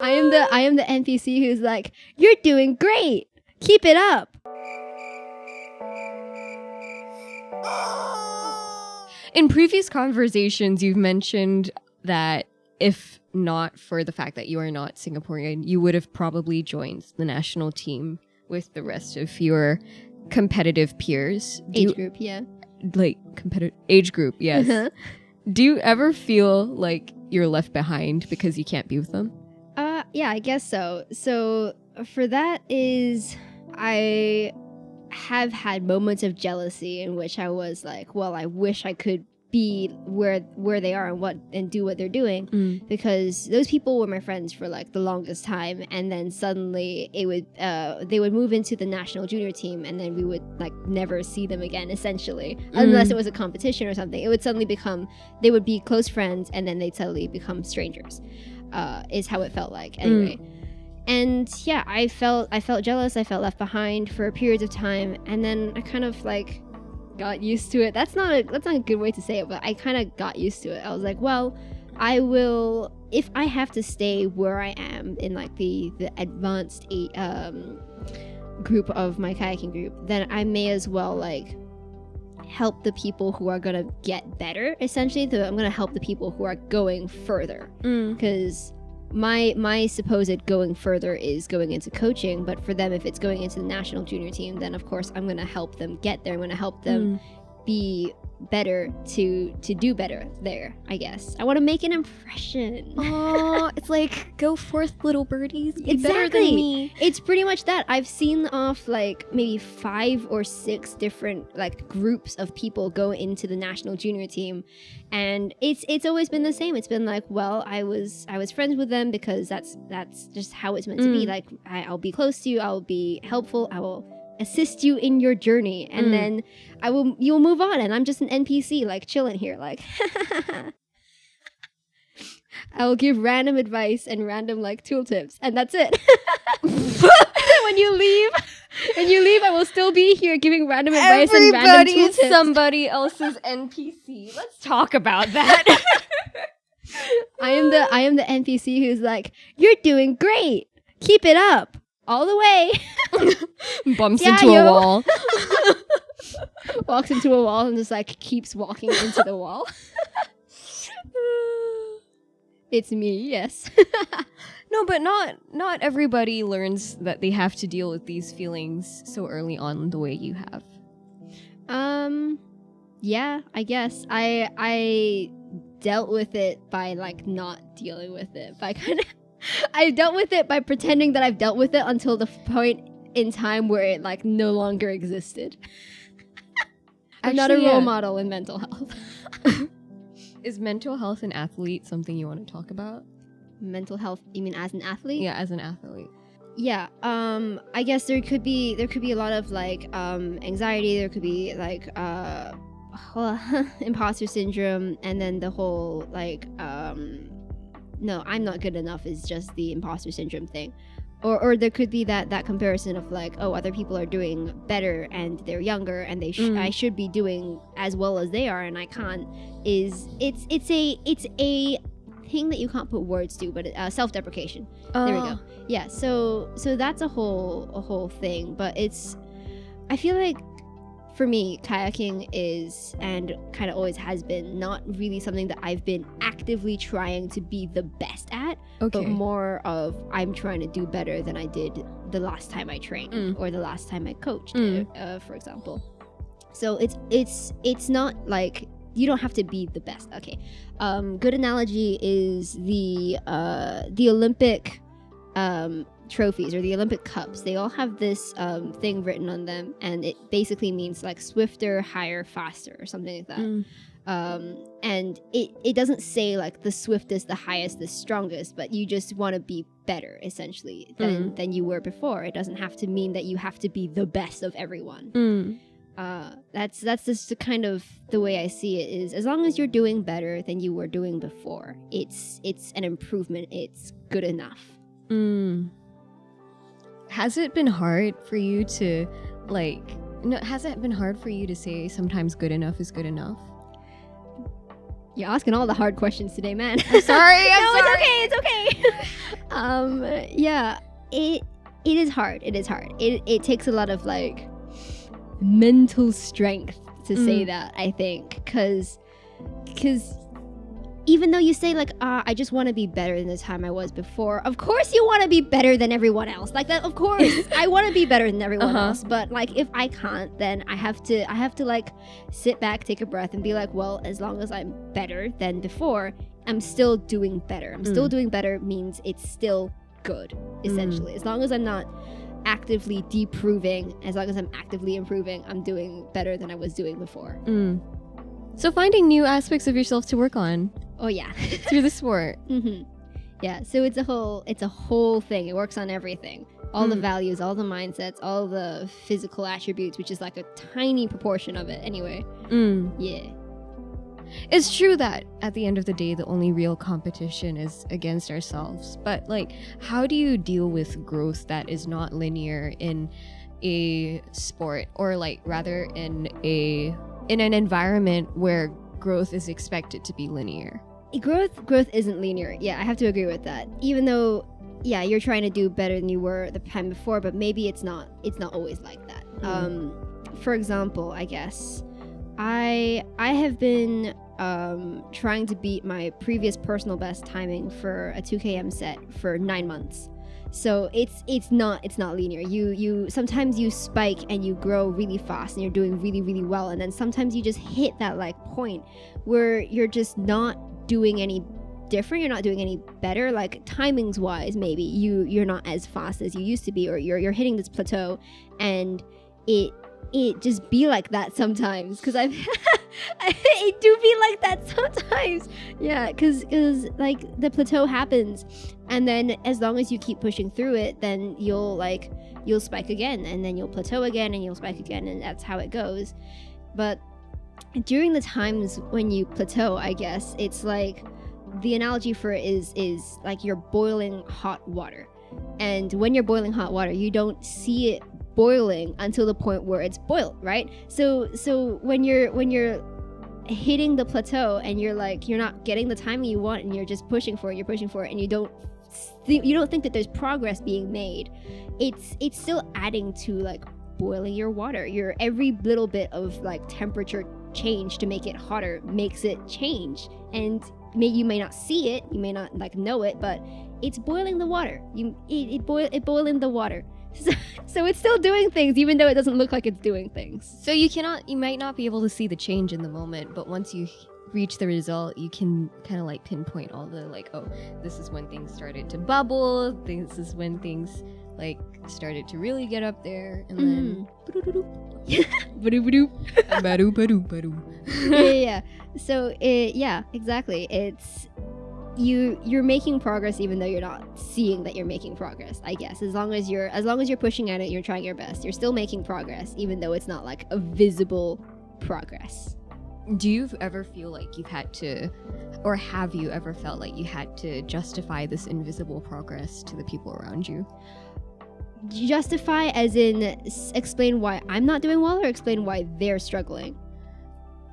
I am the NPC who's like, you're doing great. Keep it up. In previous conversations, you've mentioned that if not for the fact that you are not Singaporean, you would have probably joined the national team with the rest of your competitive peers. Age group, yeah. Like, competitive age group, yes. Uh-huh. Do you ever feel like you're left behind because you can't be with them? Yeah, I guess so. So for that is, I have had moments of jealousy in which I was like, well, I wish I could be where they are and do what they're doing, because those people were my friends for like the longest time, and then suddenly they would move into the national junior team, and then we would like never see them again, essentially, unless it was a competition or something. It would suddenly become, they would be close friends and then they'd suddenly become strangers, is how it felt like anyway. And yeah, I felt jealous. I felt left behind for periods of time, and then I kind of like got used to it. That's not a good way to say it, but I kind of got used to it. I was like, well, I will, if I have to stay where I am in like the advanced group of my kayaking group, then I may as well like help the people who are gonna get better, essentially. I'm gonna help the people who are going further, because my supposed going further is going into coaching, but for them, if it's going into the national junior team, then of course I'm going to help them get there. I'm going to help them be better to do better there, I guess. I want to make an impression. Oh, it's like, go forth, little birdies. Be Exactly. better than me. It's pretty much that. I've seen off like maybe 5 or 6 different like groups of people go into the national junior team, and it's always been the same. It's been like, well, I was friends with them because that's just how it's meant to be. Like, I'll be close to you, I'll be helpful, I will assist you in your journey, and then you'll move on, and I'm just an NPC like chilling here, like I'll give random advice and random like tooltips, and that's it. when you leave, I will still be here giving random advice and random tooltips. Everybody is somebody else's NPC. Let's talk about that. I am the NPC who's like, you're doing great. Keep it up. All the way. Bumps into a wall. Walks into a wall and just like keeps walking into the wall. It's me, yes. No, but not everybody learns that they have to deal with these feelings so early on the way you have. Yeah, I guess. I dealt with it by like not dealing with it. I dealt with it by pretending that I've dealt with it until the point in time where it like no longer existed. I'm not a role model in mental health. Is mental health an athlete something you want to talk about? Mental health, you mean as an athlete? Yeah, as an athlete. Yeah, I guess there could be a lot of like anxiety. There could be like imposter syndrome, and then the whole like no, I'm not good enough is just the imposter syndrome thing. Or there could be that comparison of like, oh, other people are doing better and they're younger and I should be doing as well as they are and I can't. It's a thing that you can't put words to, but self-deprecation. There we go. Yeah, so that's a whole thing, but I feel like for me, kayaking is, and kind of always has been, not really something that I've been actively trying to be the best at, but more of I'm trying to do better than I did the last time I trained or the last time I coached, for example. So it's not like you don't have to be the best. Okay, good analogy is the Olympic trophies or the Olympic cups. They all have this thing written on them, and it basically means like swifter, higher, faster, or something like that. And it doesn't say like the swiftest, the highest, the strongest, but you just want to be better essentially than you were before. It doesn't have to mean that you have to be the best of everyone. That's just the kind of the way I see it, is as long as you're doing better than you were doing before, it's an improvement. It's good enough. Has it been hard for you to has it been hard for you to say sometimes good enough is good enough? You're asking all the hard questions today, man. I'm sorry. No, it's okay. Yeah, it is hard. It is hard. It takes a lot of like mental strength to say that, I think, because even though you say like, I just want to be better than the time I was before, of course you want to be better than everyone else, like that. Of course I want to be better than everyone else, but like if I can't, then I have to like sit back, take a breath, and be like, well, as long as I'm better than before, I'm still doing better. I'm still doing better means it's still good, essentially. As long as I'm not actively deproving, as long as I'm actively improving, I'm doing better than I was doing before. So finding new aspects of yourself to work on. Oh yeah. Through the sport. Yeah, so it's a whole thing. It works on everything. All the values, all the mindsets, all the physical attributes, which is like a tiny proportion of it anyway. Yeah. It's true that at the end of the day, the only real competition is against ourselves. But like, how do you deal with growth that is not linear in a sport, or like rather in an environment where growth is expected to be linear? Growth isn't linear. Yeah, I have to agree with that. Even though, yeah, you're trying to do better than you were the time before, but maybe it's not always like that. For example, I guess I have been trying to beat my previous personal best timing for a 2km set for 9 months. So it's not linear. You sometimes you spike and you grow really fast and you're doing really, really well, and then sometimes you just hit that like point where you're just not doing any different, you're not doing any better, like timings wise. Maybe you're not as fast as you used to be, or you're hitting this plateau, and it just be like that sometimes, because I've it do be like that sometimes. Yeah, because like the plateau happens, and then as long as you keep pushing through it, then you'll spike again, and then you'll plateau again, and you'll spike again, and that's how it goes. But during the times when you plateau, I guess it's like the analogy for it is like you're boiling hot water, and when you're boiling hot water, you don't see it boiling until the point where it's boiled, right? So when you're hitting the plateau and you're not getting the timing you want, and you're just pushing for it, and you don't think that there's progress being made, it's still adding to like boiling your water. Your every little bit of like temperature change to make it hotter makes it change, and you may not see it, you may not like know it, but it's boiling the water. It boiling the water. So it's still doing things, even though it doesn't look like it's doing things. So you might not be able to see the change in the moment, but once you reach the result, you can kind of like pinpoint all the like, oh, this is when things started to bubble, this is when things like started to really get up there, and then yeah. So yeah, exactly. It's you're making progress even though you're not seeing that you're making progress, I guess. As long as you're pushing at it, you're trying your best, you're still making progress, even though it's not like a visible progress. Do you ever feel like you've had to, or have you ever felt like you had to justify this invisible progress to the people around you? Justify as in explain why I'm not doing well, or explain why they're struggling?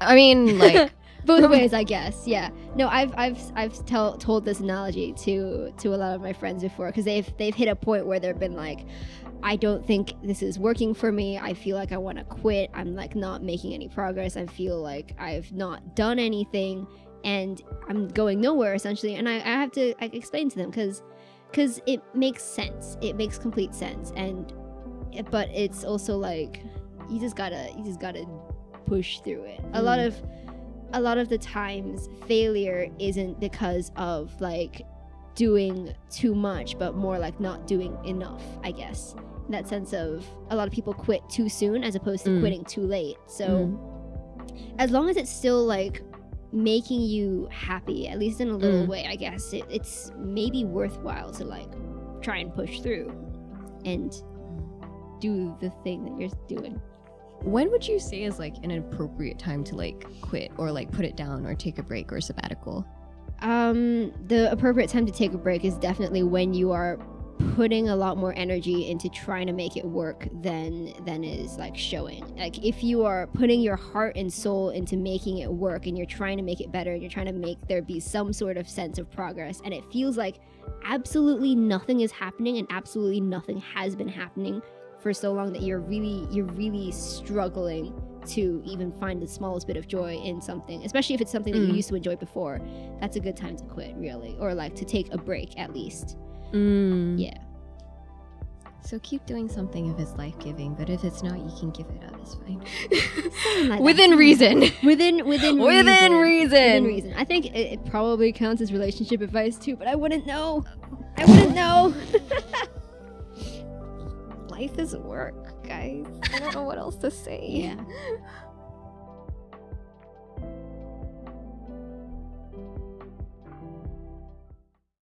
I mean, like both ways, I guess. Yeah. No, I've told this analogy to a lot of my friends before, because they've hit a point where they've been like, I don't think this is working for me. I feel like I want to quit. I'm like not making any progress. I feel like I've not done anything, and I'm going nowhere essentially. And I have to explain to them, because it makes sense. It makes complete sense. But it's also like you just gotta push through it. A lot of the times failure isn't because of like doing too much, but more like not doing enough, I guess. In that sense of a lot of people quit too soon as opposed to quitting too late. So as long as it's still like making you happy, at least in a little way, I guess it's maybe worthwhile to like try and push through and do the thing that you're doing. When would you say is like an appropriate time to like quit, or like put it down, or take a break, or sabbatical? The appropriate time to take a break is definitely when you are putting a lot more energy into trying to make it work than is like showing. Like if you are putting your heart and soul into making it work and you're trying to make it better and you're trying to make there be some sort of sense of progress, and it feels like absolutely nothing is happening and absolutely nothing has been happening for so long that you're really struggling to even find the smallest bit of joy in something, especially if it's something that you used to enjoy before, that's a good time to quit, really, or like to take a break at least. Yeah. So keep doing something if it's life-giving, but if it's not, you can give it up. It's fine. Like Within reason. Within reason. I think it probably counts as relationship advice too, but I wouldn't know. Life is work, guys. I don't know what else to say. Yeah.